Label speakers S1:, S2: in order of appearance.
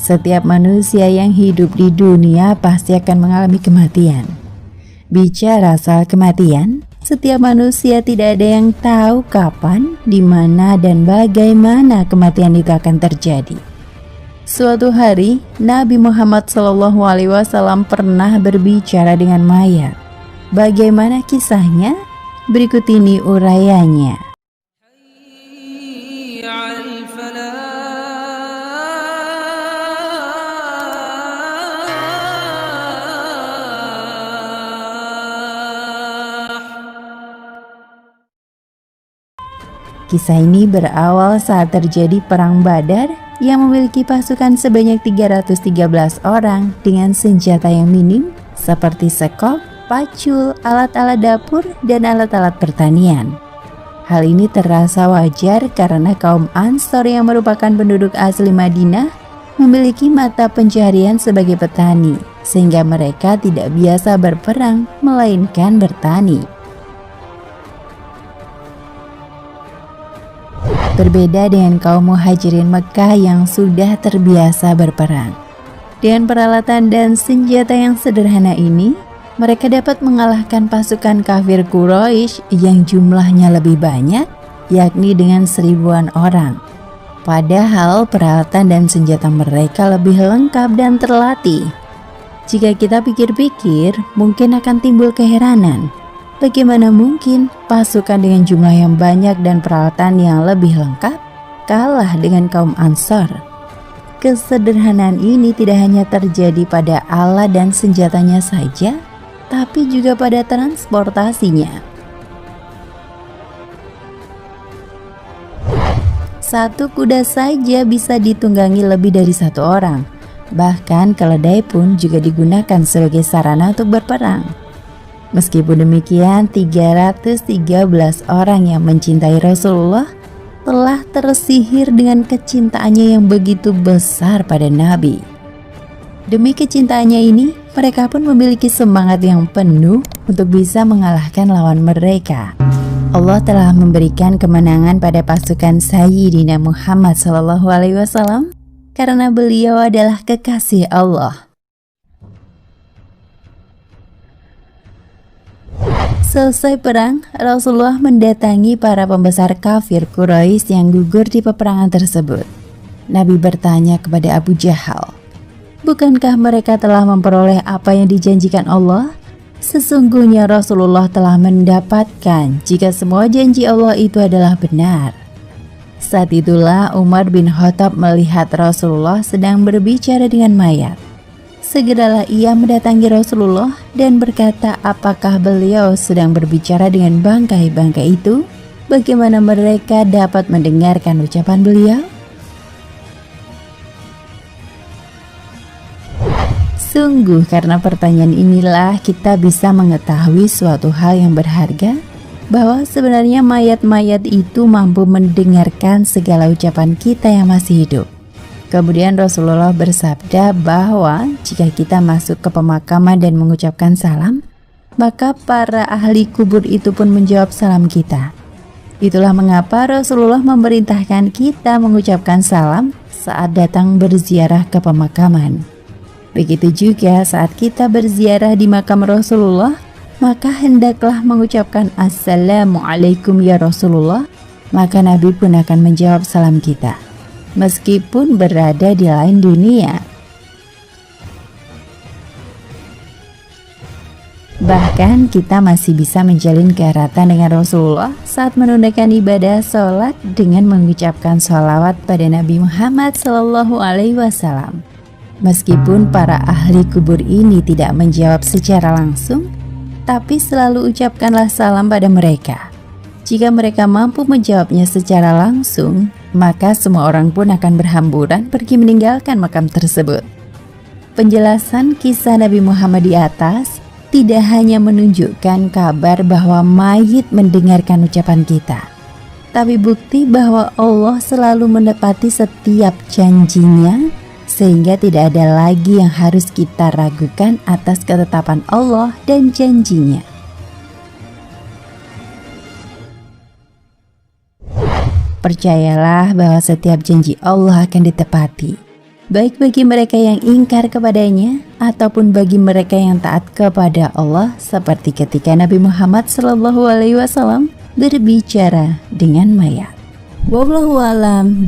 S1: Setiap manusia yang hidup di dunia pasti akan mengalami kematian. Bicara soal kematian, setiap manusia tidak ada yang tahu kapan, di mana, dan bagaimana kematian itu akan terjadi. Suatu hari, Nabi Muhammad SAW pernah berbicara dengan mayat. Bagaimana kisahnya? Berikut ini urayanya. Kisah ini berawal saat terjadi Perang Badar yang memiliki pasukan sebanyak 313 orang dengan senjata yang minim seperti sekop, pacul, alat-alat dapur, dan alat-alat pertanian. Hal ini terasa wajar karena kaum Ansor yang merupakan penduduk asli Madinah memiliki mata pencaharian sebagai petani, sehingga mereka tidak biasa berperang melainkan bertani. Berbeda dengan kaum muhajirin Mekah yang sudah terbiasa berperang. Dengan peralatan dan senjata yang sederhana ini, mereka dapat mengalahkan pasukan kafir Quraisy yang jumlahnya lebih banyak, yakni dengan 1000-an orang. Padahal peralatan dan senjata mereka lebih lengkap dan terlatih. Jika kita pikir-pikir, mungkin akan timbul keheranan. Bagaimana mungkin pasukan dengan jumlah yang banyak dan peralatan yang lebih lengkap kalah dengan kaum Ansor? Kesederhanaan ini tidak hanya terjadi pada alat dan senjatanya saja, tapi juga pada transportasinya. Satu kuda saja bisa ditunggangi lebih dari satu orang. Bahkan keledai pun juga digunakan sebagai sarana untuk berperang. Meskipun demikian, 313 orang yang mencintai Rasulullah telah tersihir dengan kecintaannya yang begitu besar pada Nabi. Demi kecintaannya ini, mereka pun memiliki semangat yang penuh untuk bisa mengalahkan lawan mereka. Allah telah memberikan kemenangan pada pasukan Sayyidina Muhammad SAW karena beliau adalah kekasih Allah. Selesai perang, Rasulullah mendatangi para pembesar kafir Quraisy yang gugur di peperangan tersebut. Nabi bertanya kepada Abu Jahal, "Bukankah mereka telah memperoleh apa yang dijanjikan Allah?" Sesungguhnya Rasulullah telah mendapatkan jika semua janji Allah itu adalah benar. Saat itulah Umar bin Khattab melihat Rasulullah sedang berbicara dengan mayat. Segeralah ia mendatangi Rasulullah dan berkata, apakah beliau sedang berbicara dengan bangkai-bangkai itu? Bagaimana mereka dapat mendengarkan ucapan beliau? Sungguh karena pertanyaan inilah kita bisa mengetahui suatu hal yang berharga, bahwa sebenarnya mayat-mayat itu mampu mendengarkan segala ucapan kita yang masih hidup. Kemudian Rasulullah bersabda bahwa jika kita masuk ke pemakaman dan mengucapkan salam, maka para ahli kubur itu pun menjawab salam kita. Itulah mengapa Rasulullah memerintahkan kita mengucapkan salam saat datang berziarah ke pemakaman. Begitu juga saat kita berziarah di makam Rasulullah, maka hendaklah mengucapkan Assalamualaikum ya Rasulullah, maka Nabi pun akan menjawab salam kita, meskipun berada di lain dunia. Bahkan kita masih bisa menjalin keeratan dengan Rasulullah saat menunaikan ibadah sholat dengan mengucapkan sholawat pada Nabi Muhammad SAW. Meskipun para ahli kubur ini tidak menjawab secara langsung, tapi selalu ucapkanlah salam pada mereka. Jika mereka mampu menjawabnya secara langsung, maka semua orang pun akan berhamburan pergi meninggalkan makam tersebut. Penjelasan kisah Nabi Muhammad di atas tidak hanya menunjukkan kabar bahwa mayit mendengarkan ucapan kita, tapi bukti bahwa Allah selalu menepati setiap janjinya, sehingga tidak ada lagi yang harus kita ragukan atas ketetapan Allah dan janjinya. Percayalah bahwa setiap janji Allah akan ditepati. baik bagi mereka yang ingkar kepadanya ataupun bagi mereka yang taat kepada Allah, seperti ketika Nabi Muhammad SAW berbicara dengan mayat. Wallahu a'lam.